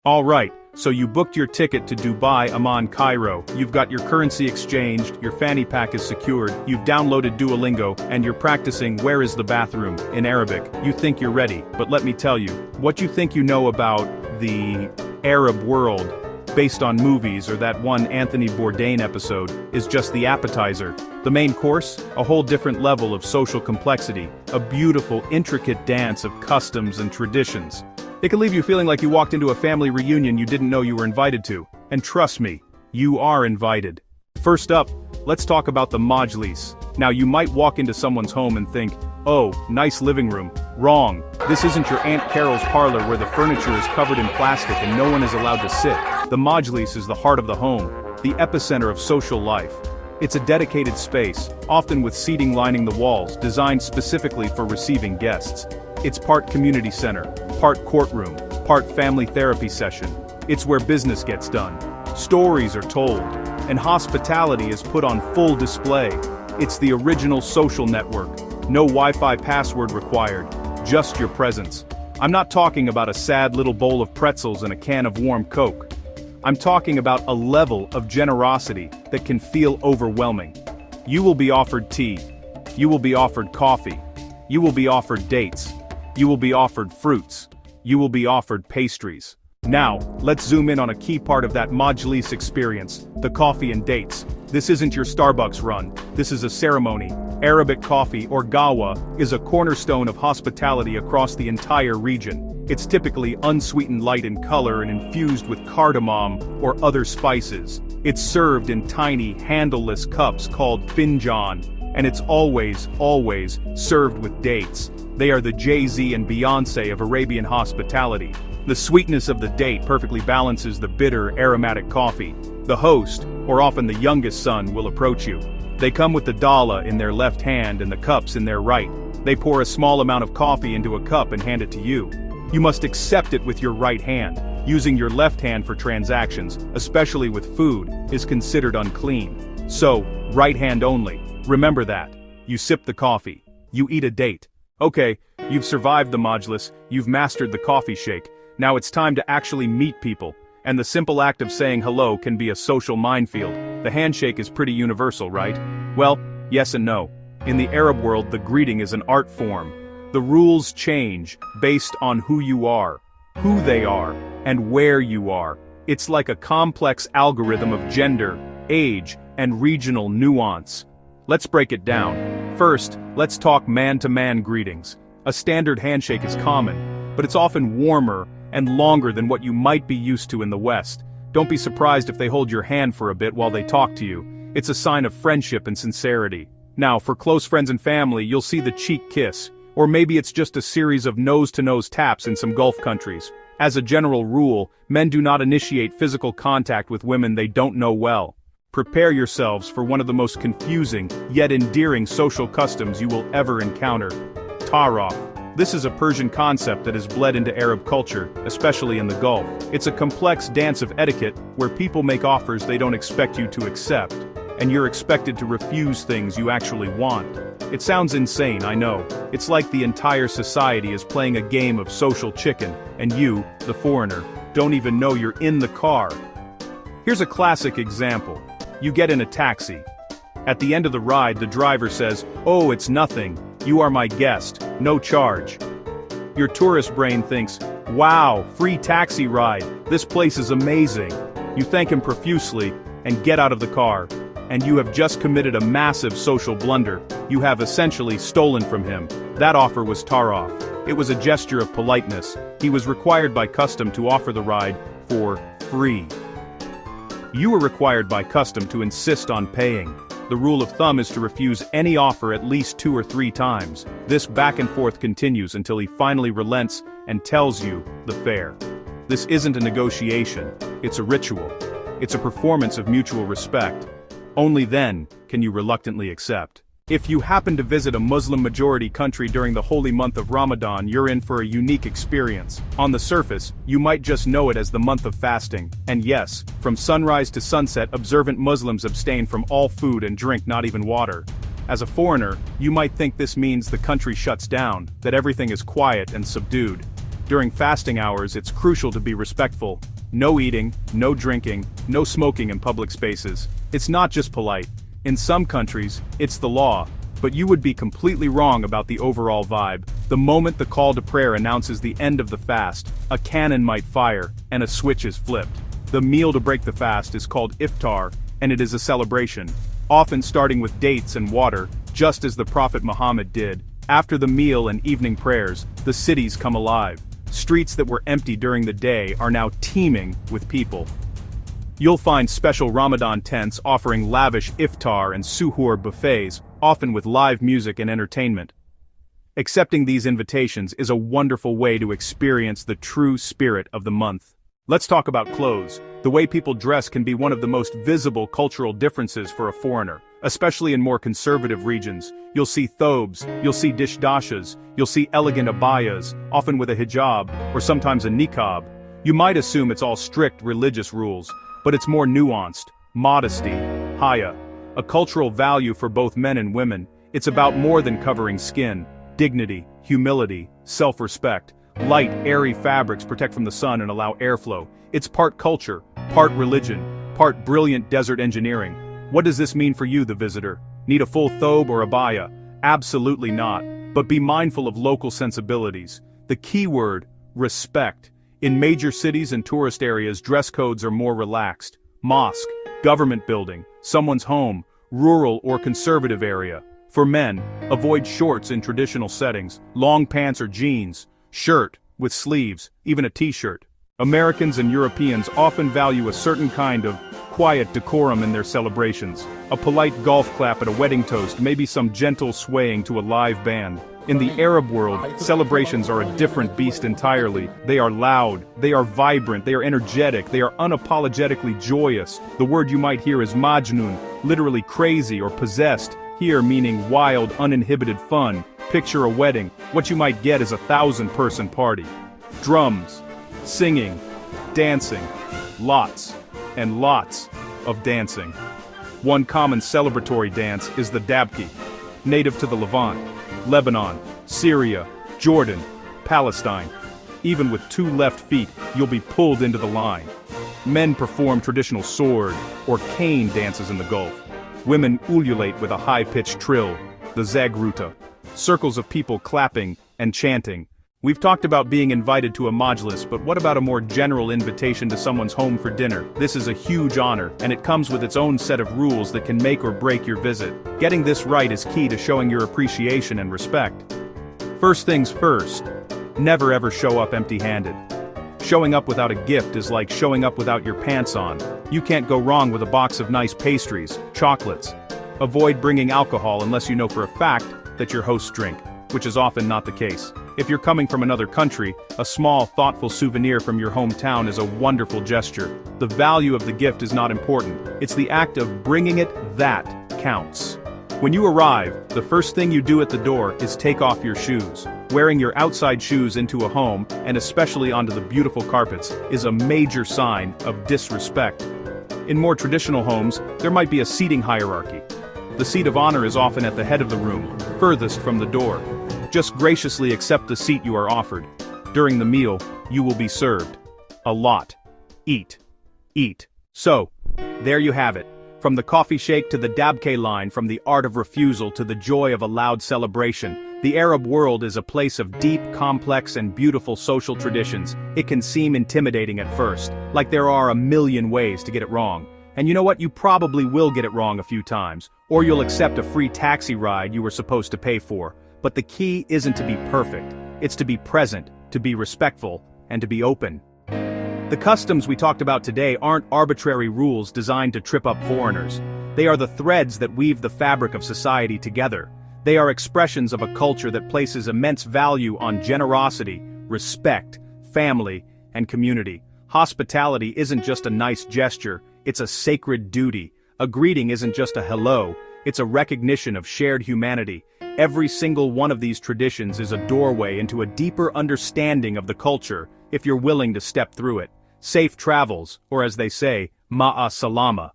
Alright, so you booked your ticket to Dubai, Amman, Cairo, you've got your currency exchanged, your fanny pack is secured, you've downloaded Duolingo, and you're practicing "Where is the bathroom?" in Arabic. You think you're ready, but let me tell you, what you think you know about the Arab world, based on movies or that one Anthony Bourdain episode, is just the appetizer. The main course? A whole different level of social complexity, a beautiful, intricate dance of customs and traditions. It can leave you feeling like you walked into a family reunion you didn't know you were invited to. And trust me, you are invited. First up, let's talk about the majlis. Now you might walk into someone's home and think, oh, nice living room. Wrong. This isn't your Aunt Carol's parlor where the furniture is covered in plastic and no one is allowed to sit. The majlis is the heart of the home, the epicenter of social life. It's a dedicated space, often with seating lining the walls, designed specifically for receiving guests. It's part community center, part courtroom, part family therapy session. It's where business gets done. Stories are told, and hospitality is put on full display. It's the original social network. No Wi-Fi password required, just your presence. I'm not talking about a sad little bowl of pretzels and a can of warm Coke. I'm talking about a level of generosity that can feel overwhelming. You will be offered tea. You will be offered coffee. You will be offered dates. You will be offered fruits. You will be offered pastries. Now, let's zoom in on a key part of that majlis experience, the coffee and dates. This isn't your Starbucks run, this is a ceremony. Arabic coffee, or gawa, is a cornerstone of hospitality across the entire region. It's typically unsweetened light in color and infused with cardamom or other spices. It's served in tiny, handleless cups called finjan, and it's always served with dates. They are the Jay-Z and Beyoncé of Arabian hospitality. The sweetness of the date perfectly balances the bitter, aromatic coffee. The host, or often the youngest son, will approach you. They come with the dala in their left hand and the cups in their right. They pour a small amount of coffee into a cup and hand it to you. You must accept it with your right hand. Using your left hand for transactions, especially with food, is considered unclean. So, right hand only. Remember that. You sip the coffee. You eat a date. Okay, you've survived the majlis, you've mastered the coffee shake. Now it's time to actually meet people. And the simple act of saying hello can be a social minefield. The handshake is pretty universal, right? Well, yes and no. In the Arab world, the greeting is an art form. The rules change based on who you are, who they are, and where you are. It's like a complex algorithm of gender, age, and regional nuance. Let's break it down. First, let's talk man-to-man greetings. A standard handshake is common, but it's often warmer and longer than what you might be used to in the West. Don't be surprised if they hold your hand for a bit while they talk to you. It's a sign of friendship and sincerity. Now, for close friends and family, you'll see the cheek kiss, or maybe it's just a series of nose-to-nose taps in some Gulf countries. As a general rule, men do not initiate physical contact with women they don't know well. Prepare yourselves for one of the most confusing, yet endearing social customs you will ever encounter. Taarof. This is a Persian concept that has bled into Arab culture, especially in the Gulf. It's a complex dance of etiquette where people make offers they don't expect you to accept, and you're expected to refuse things you actually want. It sounds insane, I know. It's like the entire society is playing a game of social chicken, and you, the foreigner, don't even know you're in the car. Here's a classic example. You get in a taxi. At the end of the ride, the driver says, "Oh, it's nothing. You are my guest. No charge." Your tourist brain thinks, "Wow, free taxi ride. This place is amazing." You thank him profusely and get out of the car. And you have just committed a massive social blunder. You have essentially stolen from him. That offer was Taarof. It was a gesture of politeness. He was required by custom to offer the ride for free. You are required by custom to insist on paying. The rule of thumb is to refuse any offer at least 2 or 3 times. This back and forth continues until he finally relents and tells you the fare. This isn't a negotiation, it's a ritual. It's a performance of mutual respect. Only then can you reluctantly accept. If you happen to visit a Muslim-majority country during the holy month of Ramadan, you're in for a unique experience. On the surface, you might just know it as the month of fasting. And yes, from sunrise to sunset, observant Muslims abstain from all food and drink not even water. As a foreigner, you might think this means the country shuts down, that everything is quiet and subdued. During fasting hours, it's crucial to be respectful. No eating, no drinking, no smoking in public spaces. It's not just polite. In some countries, it's the law. But you would be completely wrong about the overall vibe. The moment the call to prayer announces the end of the fast, a cannon might fire, and a switch is flipped. The meal to break the fast is called iftar, and it is a celebration, often starting with dates and water, just as the Prophet Muhammad did. After the meal and evening prayers, the cities come alive. Streets that were empty during the day are now teeming with people. You'll find special Ramadan tents offering lavish iftar and suhoor buffets, often with live music and entertainment. Accepting these invitations is a wonderful way to experience the true spirit of the month. Let's talk about clothes. The way people dress can be one of the most visible cultural differences for a foreigner, especially in more conservative regions. You'll see thobes, you'll see dishdashas, you'll see elegant abayas, often with a hijab, or sometimes a niqab. You might assume it's all strict religious rules, but it's more nuanced. Modesty, haya, a cultural value for both men and women. It's about more than covering skin. Dignity, humility, self-respect. Light, airy fabrics protect from the sun and allow airflow. It's part culture, part religion, part brilliant desert engineering. What does this mean for you, the visitor? Need a full thobe or abaya? Absolutely not. But be mindful of local sensibilities. The key word, respect. In major cities and tourist areas, dress codes are more relaxed. Mosque, government building, someone's home, rural or conservative area. For men, avoid shorts in traditional settings, long pants or jeans, shirt with sleeves, even a t-shirt. Americans and Europeans often value a certain kind of quiet decorum in their celebrations. A polite golf clap at a wedding toast, maybe some gentle swaying to a live band. In the Arab world, celebrations are a different beast entirely. They are loud, they are vibrant, they are energetic, they are unapologetically joyous. The word you might hear is majnun, literally crazy or possessed, here meaning wild, uninhibited fun. Picture a wedding. What you might get is a 1,000-person party. Drums, singing, dancing, lots and lots of dancing. One common celebratory dance is the dabki, native to the Levant, Lebanon, Syria, Jordan, Palestine. Even with 2 left feet, you'll be pulled into the line. Men perform traditional sword or cane dances in the Gulf. Women ululate with a high-pitched trill, the zagruta. Circles of people clapping and chanting. We've talked about being invited to a majlis, but what about a more general invitation to someone's home for dinner? This is a huge honor, and it comes with its own set of rules that can make or break your visit. Getting this right is key to showing your appreciation and respect. First things first, never ever show up empty-handed. Showing up without a gift is like showing up without your pants on. You can't go wrong with a box of nice pastries, chocolates. Avoid bringing alcohol unless you know for a fact that your hosts drink, which is often not the case. If you're coming from another country, a small, thoughtful souvenir from your hometown is a wonderful gesture. The value of the gift is not important. It's the act of bringing it that counts. When you arrive, the first thing you do at the door is take off your shoes. Wearing your outside shoes into a home, and especially onto the beautiful carpets, is a major sign of disrespect. In more traditional homes, there might be a seating hierarchy. The seat of honor is often at the head of the room, furthest from the door. Just graciously accept the seat you are offered. During the meal, you will be served a lot. Eat. Eat. So, there you have it. From the coffee shake to the dabke line, from the art of refusal to the joy of a loud celebration, the Arab world is a place of deep, complex, and beautiful social traditions. It can seem intimidating at first, like there are a million ways to get it wrong. And you know what? You probably will get it wrong a few times, or you'll accept a free taxi ride you were supposed to pay for. But the key isn't to be perfect. It's to be present, to be respectful, and to be open. The customs we talked about today aren't arbitrary rules designed to trip up foreigners. They are the threads that weave the fabric of society together. They are expressions of a culture that places immense value on generosity, respect, family, and community. Hospitality isn't just a nice gesture, it's a sacred duty. A greeting isn't just a hello, it's a recognition of shared humanity. Every single one of these traditions is a doorway into a deeper understanding of the culture, if you're willing to step through it. Safe travels, or as they say, ma'a salama.